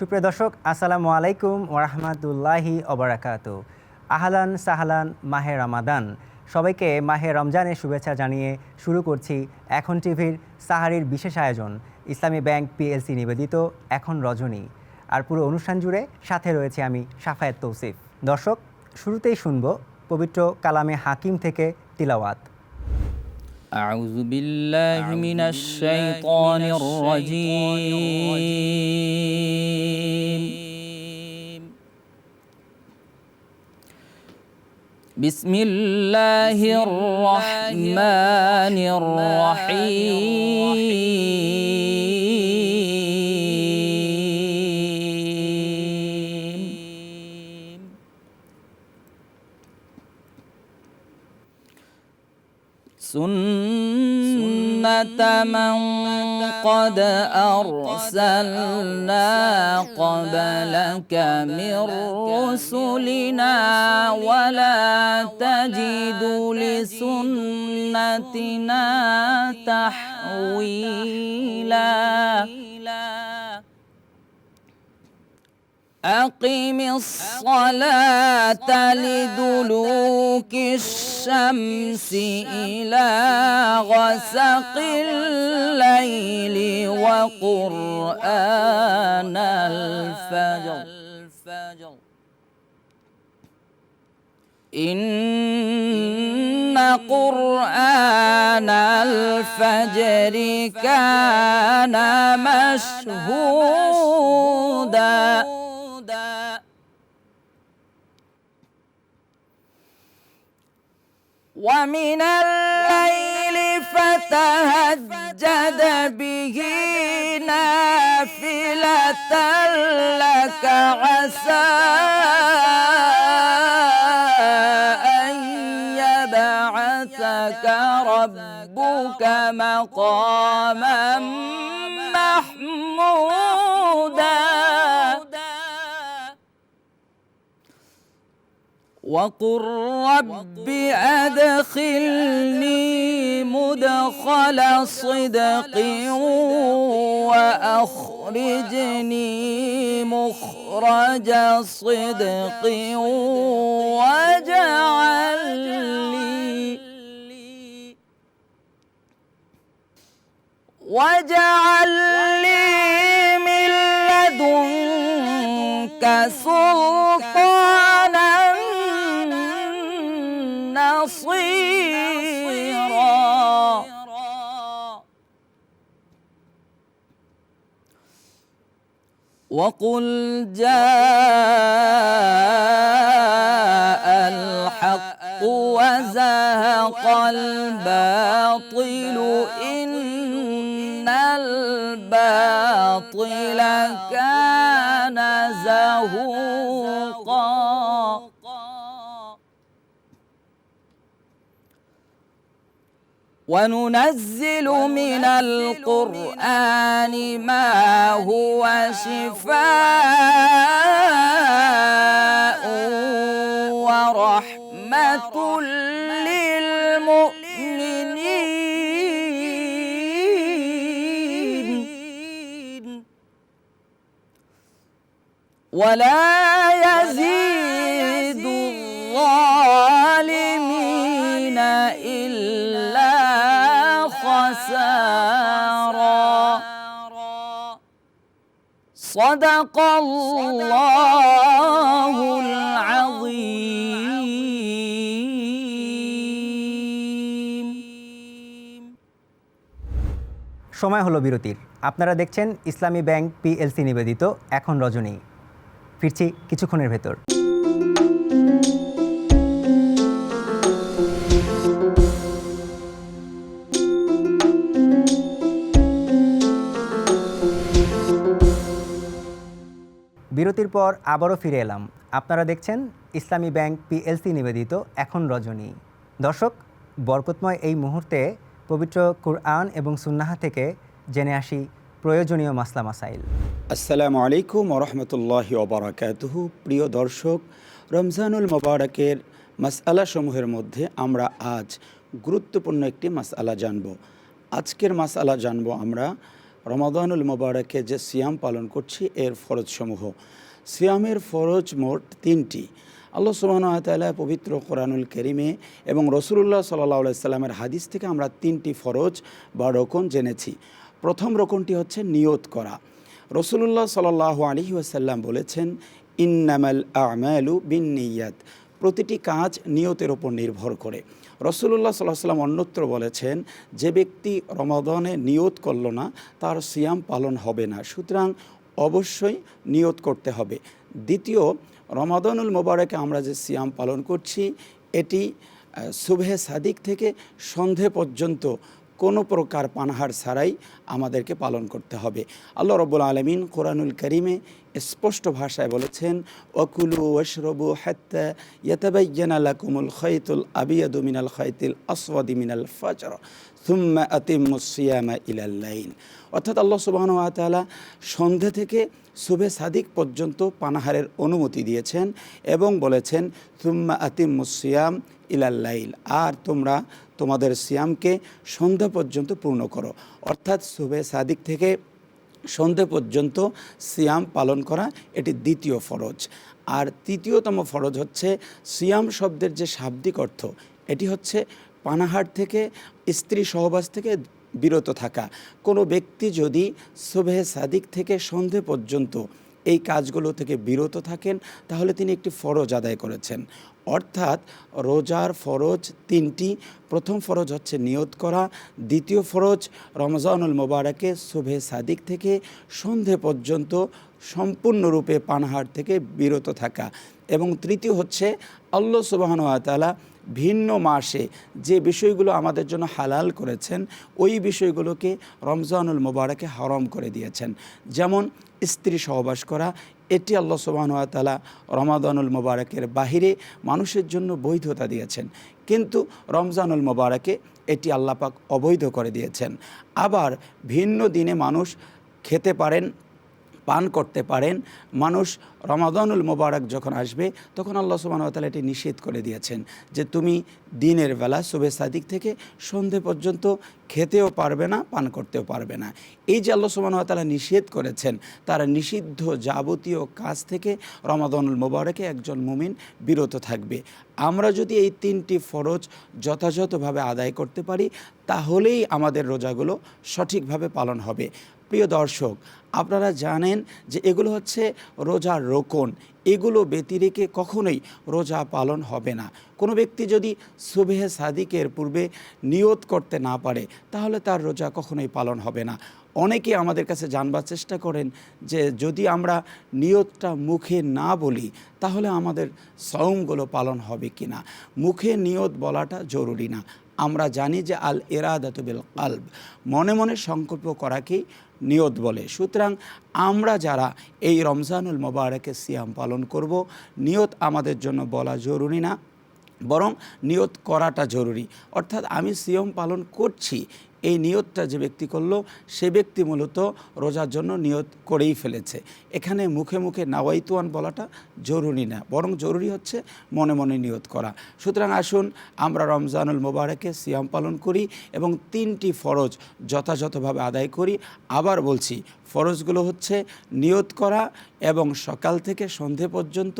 সুপ্রিয় দর্শক, আসসালামু আলাইকুম ওরহমতুল্লাহি ওবারাকাতু। আহলান সাহলান মাহে রমাদান। সবাইকে মাহে রমজানের শুভেচ্ছা জানিয়ে শুরু করছি এখন টিভির সাহারির বিশেষ আয়োজন ইসলামী ব্যাংক পিএলসি নিবেদিত এখন রজনী। আর পুরো অনুষ্ঠান জুড়ে সাথে রয়েছে আমি শাফায়েত তৌসিফ। দর্শক, শুরুতেই শুনব পবিত্র কালামে হাকিম থেকে তিলাওয়াত। أعوذ بالله من الشيطان الرجيم. بسم الله الرحمن الرحيم. سنة من قد أرسلنا قبلك من رسلنا ولا تجد لسنتنا تحويلا. أقم الصلاة لدلوك الشمس إلى غسق الليل وقرآن الفجر إن قرآن الفجر كان مشهودا. ومن الليل فتهجد به نافلة لك عسى أن يبعثك ربك مقاما محمودا. وقل رب أدخلني مدخل صدق وأخرجني مخرج صدق واجعل لي من لدنك سلطانا نصيرا. وقل جاء الحق وزهق الباطل إن الباطل كان زهوقا. وننزل من القرآن ما هو شفاء ورحمة للمؤمنين ولا يزيد الظالمين إلا خسارا. صدق الله العظيم. সময় হলো বিরতির। আপনারা দেখছেন ইসলামী ব্যাংক পিএলসি নিবেদিত এখন রজনী। ফিরছি কিছুক্ষণের ভেতর। বিরতির পর আবারও ফিরে এলাম। আপনারা দেখছেন ইসলামী ব্যাংক পিএলসি নিবেদিত এখন রজনী। দর্শক, বরকতময় এই মুহূর্তে পবিত্র কুরআন এবং সুন্নাহ থেকে জেনে আসি প্রয়োজনীয় মাসলা মাসাইল। আসসালামু আলাইকুম ওরহমতুল্লাহি ওবারাকাতুহু। প্রিয় দর্শক, রমজানুল মোবারকের মাসআলা সমূহের মধ্যে আমরা আজ গুরুত্বপূর্ণ একটি মাসআলা জানব। আজকের মাসআলা জানব আমরা রমাদানুল মোবারকে যে সিয়াম পালন করছি এর ফরজসমূহ। সিয়ামের ফরজ মোট 3টি। আল্লাহ সুবহানাহু ওয়া তাআলা পবিত্র কোরআনুল কারীমে এবং রাসূলুল্লাহ সাল্লাল্লাহু আলাইহি সাল্লামের হাদিস থেকে আমরা 3টি ফরজ বা রকন জেনেছি। প্রথম রকনটি হচ্ছে নিয়ত করা। রাসূলুল্লাহ সাল্লাল্লাহু আলাইহি ওয়াসাল্লাম বলেছেন, ইন্নামাল আমালু বিন্নিয়াত, প্রতিটি কাজ নিয়তের উপর নির্ভর করে। রাসূলুল্লাহ সাল্লাল্লাহু আলাইহি ওয়াসাল্লাম অন্যত্র বলেছেন, যে ব্যক্তি রমাদানে নিয়ত করল না তার সিয়াম পালন হবে না, সুতরাং অবশ্যই নিয়ত করতে হবে। দ্বিতীয়, রমাদানুল মোবারকে আমরা যে সিয়াম পালন করছি এটি সুবহে সাদিক থেকে সন্ধে পর্যন্ত কোনো প্রকার পানাহার ছাড়াই আমাদেরকে পালন করতে হবে। আল্লাহ রাব্বুল আলামিন কোরআনুল কারীমে স্পষ্ট ভাষায় বলেছেন, ওয়াকুলু ওয়াশরাবু হাত্তা ইয়াতাবায়্যানা লাকুমুল খাইতুল আবিয়াদু মিনাল খাইতিল আসওয়াদি মিনাল ফাজর সুম্মা আতিম্মুস সিয়ামা ইলাল লাইল। অর্থাৎ আল্লাহ সুবহানাহু ওয়া তাআলা সন্ধে থেকে সুবহে সাদিক পর্যন্ত পানাহারের অনুমতি দিয়েছেন এবং বলেছেন, সুম্মা আতিম্মুস সিয়াম ইলাল লাইল, আর তোমরা তোমাদের সিয়ামকে সন্ধ্যা পর্যন্ত পূর্ণ করো। অর্থাৎ সুবহে সাদিক থেকে সন্ধে পর্যন্ত সিয়াম পালন করা এটি দ্বিতীয় ফরজ। আর তৃতীয়তম ফরজ হচ্ছে সিয়াম শব্দের যে শাব্দিক অর্থ, এটি হচ্ছে পানাহার থেকে, স্ত্রী সহবাস থেকে বিরত থাকা। কোনো ব্যক্তি যদি সুবহে সাদিক থেকে সন্ধে পর্যন্ত এই কাজগুলো থেকে বিরত থাকেন তাহলে তিনি একটি ফরজ আদায় করেছেন। অর্থাৎ রোজার ফরজ 3টি। প্রথম ফরজ হচ্ছে নিয়ত করা, দ্বিতীয় ফরজ রমজানুল মোবারকে সুবহে সাদিক থেকে সন্ধে পর্যন্ত সম্পূর্ণরূপে পানাহার থেকে বিরত থাকা, এবং তৃতীয় হচ্ছে আল্লাহ সুবহানাহু ওয়া তাআলা ভিন্ন মাসে যে বিষয়গুলো আমাদের জন্য হালাল করেছেন ওই বিষয়গুলোকে রমজানুল মোবারকে হারাম করে দিয়েছেন। যেমন স্ত্রী সহবাস করা, এটি আল্লাহ সুবহানাহু ওয়া তাআলা রমাদানুল মোবারকের বাহিরে মানুষের জন্য বৈধতা দিয়েছেন, কিন্তু রমজানুল মোবারকে এটি আল্লাহ পাক অবৈধ করে দিয়েছেন। আবার ভিন্ন দিনে মানুষ খেতে পারেন, পান করতে পারেন। মানুষ রমাদানুল মোবারক যখন আসবে তখন আল্লাহ সুবহানাহু ওয়া তাআলা এটি নিষেধ করে দিয়েছেন যে তুমি দিনের বেলা সুবহে সাদিক থেকে সন্ধে পর্যন্ত খেতেও পারবে না, পান করতেও পারবে না। এই যে আল্লাহ সুবহানাহু ওয়া তাআলা নিষেধ করেছেন, তার নিষিদ্ধ যাবতীয় কাজ থেকে রমাদানুল মোবারকে একজন মুমিন বিরত থাকবে। আমরা যদি এই 3টি ফরজ যথাযথভাবে আদায় করতে পারি তাহলেই আমাদের রোজাগুলো সঠিকভাবে পালন হবে। প্রিয় দর্শক, আপনারা জানেন যে এগুলো হচ্ছে রোজার রোকন, এগুলো ব্যতিরেকে কখনোই রোজা পালন হবে না। কোনো ব্যক্তি যদি সুবহে সাদিকের পূর্বে নিয়ত করতে না পারে তাহলে তার রোজা কখনোই পালন হবে না। অনেকে আমাদের কাছে জানবার চেষ্টা করেন যে যদি আমরা নিয়তটা মুখে না বলি তাহলে আমাদের সওমগুলো পালন হবে কি না। মুখে নিয়ত বলাটা জরুরি না। আমরা জানি যে আল ইরাদাতু বিল কলব, মনে মনে সংকল্প করাকেই নিয়ত বলে। সুতরাং আমরা যারা এই রমজানুল মোবারকে সিয়াম পালন করব, নিয়ত আমাদের জন্য বলা জরুরি না, বরং নিয়ত করাটা জরুরি। অর্থাৎ আমি সিয়াম পালন করছি, এই নিয়তটা যে ব্যক্তি করলো সে ব্যক্তি মূলত রোজার জন্য নিয়ত করেই ফেলেছে। এখানে মুখে মুখে নাওয়াইতুয়ান বলাটা জরুরি না, বরং জরুরি হচ্ছে মনে মনে নিয়ত করা। সুতরাং আসুন আমরা রমজানুল মোবারকে সিয়াম পালন করি এবং 3টি ফরজ যথাযথভাবে আদায় করি। আবার বলছি, ফরজগুলো হচ্ছে নিয়ত করা এবং সকাল থেকে সন্ধে পর্যন্ত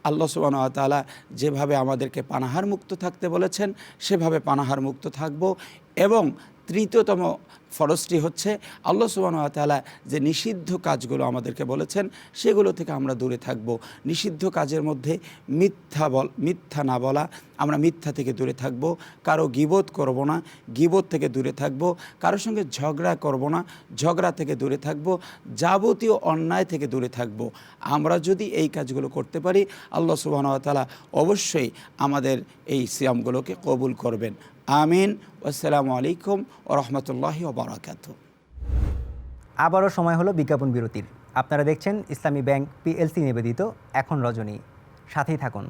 আল্লাহ সুবহানাহু ওয়া তাআলা যেভাবে আমাদেরকে পানাহার মুক্ত থাকতে বলেছেন সেভাবে পানাহার মুক্ত থাকব। এবং তৃতীয়তম ফরজটি হচ্ছে আল্লাহ সুবহানাহু ওয়া তাআলা যে নিষিদ্ধ কাজগুলো আমাদেরকে বলেছেন সেগুলো থেকে আমরা দূরে থাকব। নিষিদ্ধ কাজের মধ্যে মিথ্যা না বলা, আমরা মিথ্যা থেকে দূরে থাকব। কারো গীবত করব না, গীবত থেকে দূরে থাকব। কারোর সঙ্গে ঝগড়া করব না, ঝগড়া থেকে দূরে থাকব। যাবতীয় অন্যায় থেকে দূরে থাকব। আমরা যদি এই কাজগুলো করতে পারি আল্লাহ সুবহানাহু ওয়া তাআলা অবশ্যই আমাদের এই সিয়ামগুলোকে কবুল করবেন। আমিন। আসসালামু আলাইকুম ওয়া রাহমাতুল্লাহি ওয়া বারাকাতুহু। আবারও সময় হলো বিজ্ঞাপন বিরতির। আপনারা দেখছেন ইসলামী ব্যাংক পিএলসি নিবেদিত এখন রজনী, সাথেই থাকুন।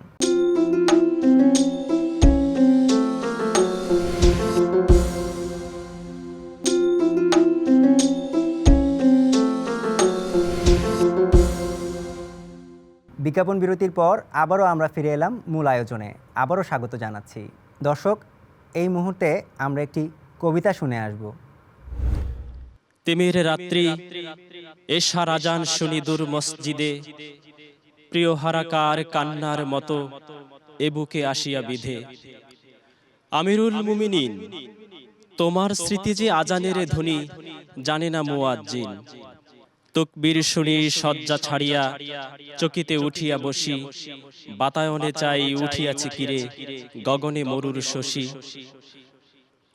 বিজ্ঞাপন বিরতির পর আবারও আমরা ফিরে এলাম মূল আয়োজনে। আবারও স্বাগত জানাচ্ছি। দর্শক, এই মুহূর্তে আমরা একটি কবিতা শুনে আসব। তিমির রাত্রি এশার আজান শুনি দূর মসজিদে, প্রিয় হারাকার কান্নার মতো এ বুকে আসিয়া বিধে। আমিরুল মুমিনিন, তোমার স্মৃতি যে আজানের ধ্বনি জানে না মুয়াজ্জিন। তকবীর শুনি শয্যা ছাড়িয়া চকিতে উঠিয়া বসি, বাতায়নে চাই উঠিয়াছে কিরে গগনে মরুর শশী।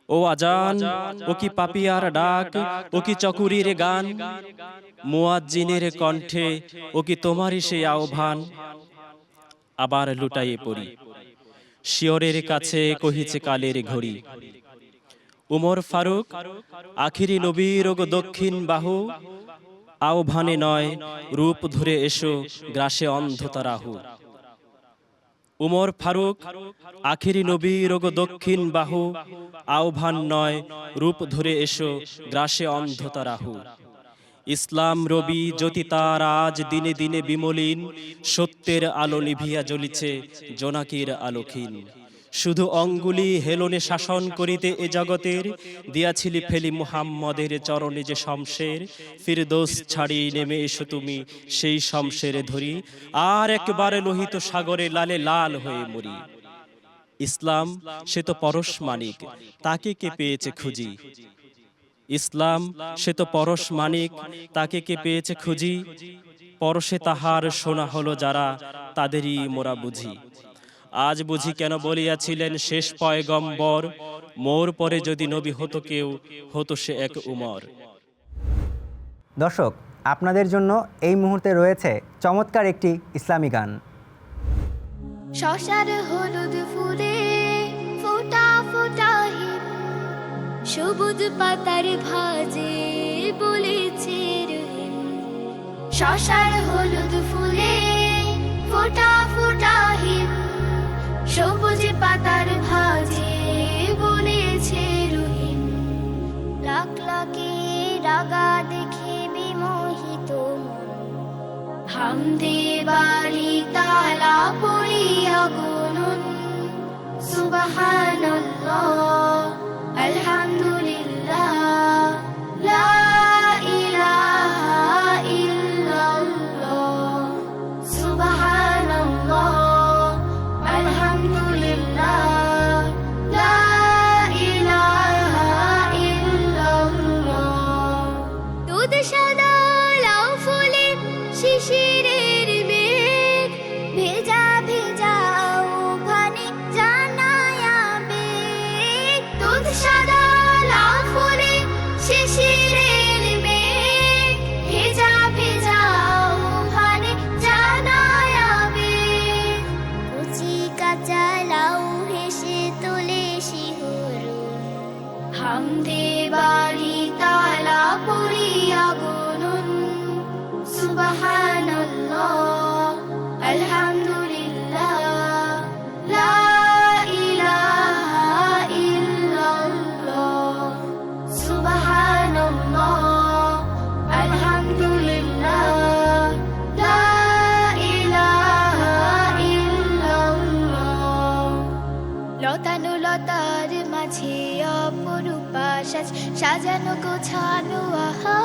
ও আজান, ও কি পাপিয়ার ডাক, ও কি চকুরির গান, মুয়াজ্জিনের কণ্ঠে ও কি তোমারই সেই আহ্বান। আবার লুটাইয়ে পড়ি, শিয়রের কাছে কহিছে কালের ঘড়ি। উমর ফারুক, আখিরি নবীর ওগো দক্ষিণ বাহু, আহ্বানে নয় রূপ ধরে এসো গ্রাসে অন্ধতা রাহু। উমর ফারুক, আখিরি নবীর ওগো দক্ষিণ বাহু, আহ্বান নয় রূপ ধরে এসো গ্রাসে অন্ধতা রাহু। ইসলাম রবি জ্যোতি তার আজ দিনে দিনে বিমলিন, সত্যের আলো নিভিয়া জ্বলিছে জোনাকির আলোকহীন। শুধু অঙ্গুলি হেলনে শাসন করিতে এ জগতের, দিয়াছিলি ফেলি মুহাম্মদের চরণে যে শমশের। ফিরদৌস ছাড়ি নেমে এসো তুমি সেই শমশের ধরি, আর একবারে লোহিত সাগরে লালে লাল হয়ে মরি। ইসলাম সে তো পরশ মানিক, তাকে কে পেয়েছে খুঁজি। ইসলাম সে তো পরশ মানিক, তাকে কে পেয়েছে খুঁজি। পরশে তাহার সোনা হলো যারা, তাদেরই মোরা বুঝি। আজ বুঝি কেন বলিয়াছিলেন শেষ পয়গম্বর, মোর পরে যদি নবী হতো কেউ, হতো সে এক উমর। দর্শক, আপনাদের জন্য এই মুহূর্তে রয়েছে চমৎকার একটি ইসলামী গান। শশার হলুদ ফুলে ফোটা ফোটা হিম, সবুজ পাতার ভাজে বলেছে রহিম। শশার হলুদ ফুলে ফোটা ফোটা হিম, সবুজ পাতার ভাজে বলেছে রহিম। লাখ লাখে রাগা দেখে বিমোহিত মন, হামদে বাড়ি তালা পড়িয়া গুনুন। সুবহানাল্লাহ, আলহামদুলিল্লাহ, লা ইলাহা ইল্লাল্লাহ। সুবহানাল্লাহ, আলহামদুলিল্লাহ, লা ইলাহা ইল্লাল্লাহ। দুধ সাদা লাউ ফুলে শিশিরের মেঘ, ভেজা ভেজা ওখানে জানায়া বেগ। দুধ সাদা লাউ ফুলে শিশিরের মেঘ, ভেজা ভেজা ওখানে জানায়া বেগ। কচি কাঁচা লাউ হেসে তোলে শিহরণ, হামদে বাড়ি তালা পড়িয়া গুনুন। সুবহানাল্লাহ, আলহামদুলিল্লাহ, লা ইলাহা ইল্লাল্লাহ। সুবহানাল্লাহ, আলহামদুলিল্লাহ, লা ইলাহা ইল্লাল্লাহ। লতানো লতার মাঝে অপরূপা সাজ, সাজানো গোছানো আহা,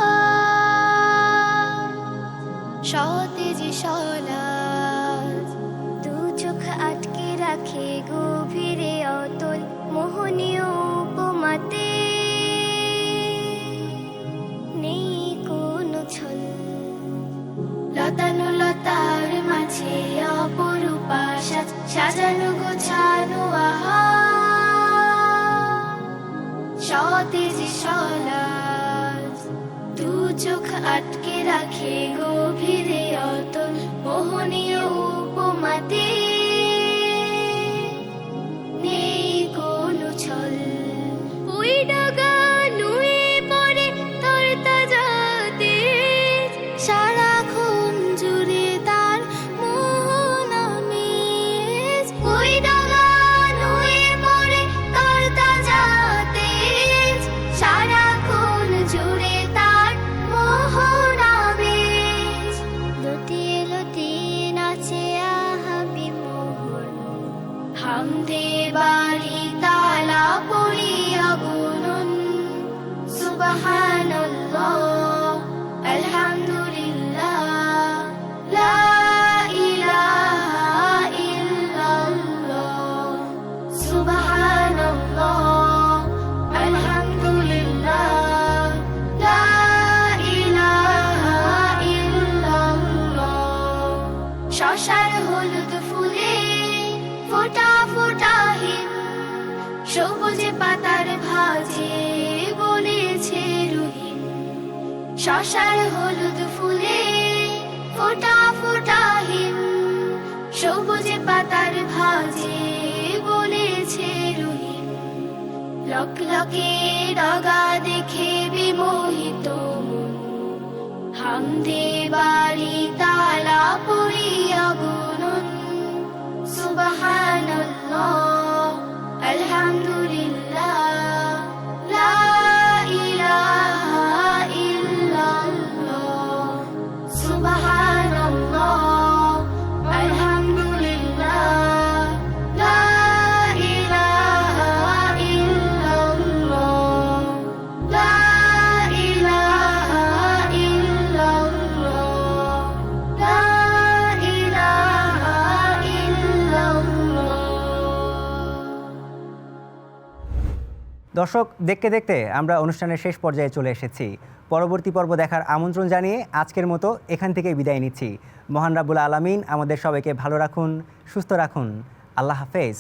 সতেজ সলাজ। দু চোখ আটকে রাখে গভীরে অতল মোহনীয় উপমাতে, নেই কোনো ছল। লতানো লতার মাঝে অপরূপা সাজ, সাজানো গোছানো আহা, সতেজ সলাজ। দু চোখ আটকে রাখে গভীরে অতল মোহনীয় উপমাতে, নেই কোনো ছল। ওই ডাগা নুয়ে পড়ে তোর তাজাতে, সারাক্ষণ জুড়ে তার মোহন আমেজ। ওই ডাগা নুয়ে পড়ে তোর তাজাতে, সারাক্ষণ জুড়ে তার মোহন আমেজ। লতিয়ে লতিয়ে নাচে আহাবি মোহন, হামদে বাড়ি তালা পড়িয়া গুনুন। সুবহানাল্লাহ আলহামদুলিল্লাহ লা ইলাহা ইল্লাল্লাহ সুবহানাল্লাহ আলহামদুলিল্লাহ লা ইলাহা ইল্লাল্লাহ শশার হলুদ ফুলে ফোটা ফোটা হিম সবুজ পাতার ভাজে বলেছে রহিম শশার হলুদ ফুলে ফোটা ফোটা হিম সবুজ পাতার ভাজে বলেছে রহিম লকলকে ডগা দেখে বিমোহিত মন হামদে বাড়ি তালা পড়িয়া গুনুন সুবহানাল্লাহ আলহামদুলিল্লাহ লা ইলাহা ইল্লাল্লাহ সুবহানাল্লাহ আলহামদুলিল্লাহ লা ইলাহা ইল্লাল্লাহ লা ইলাহা ইল্লাল্লাহ লা ইলাহা ইল্লাল্লাহ। দর্শক, দেখতে দেখতে আমরা অনুষ্ঠানের শেষ পর্যায়ে চলে এসেছি। পরবর্তী পর্ব দেখার আমন্ত্রণ জানিয়ে আজকের মতো এখান থেকে বিদায় নিচ্ছি। মহান রাব্বুল আলামিন আমাদের সবাইকে ভালো রাখুন, সুস্থ রাখুন। আল্লাহ হাফেজ।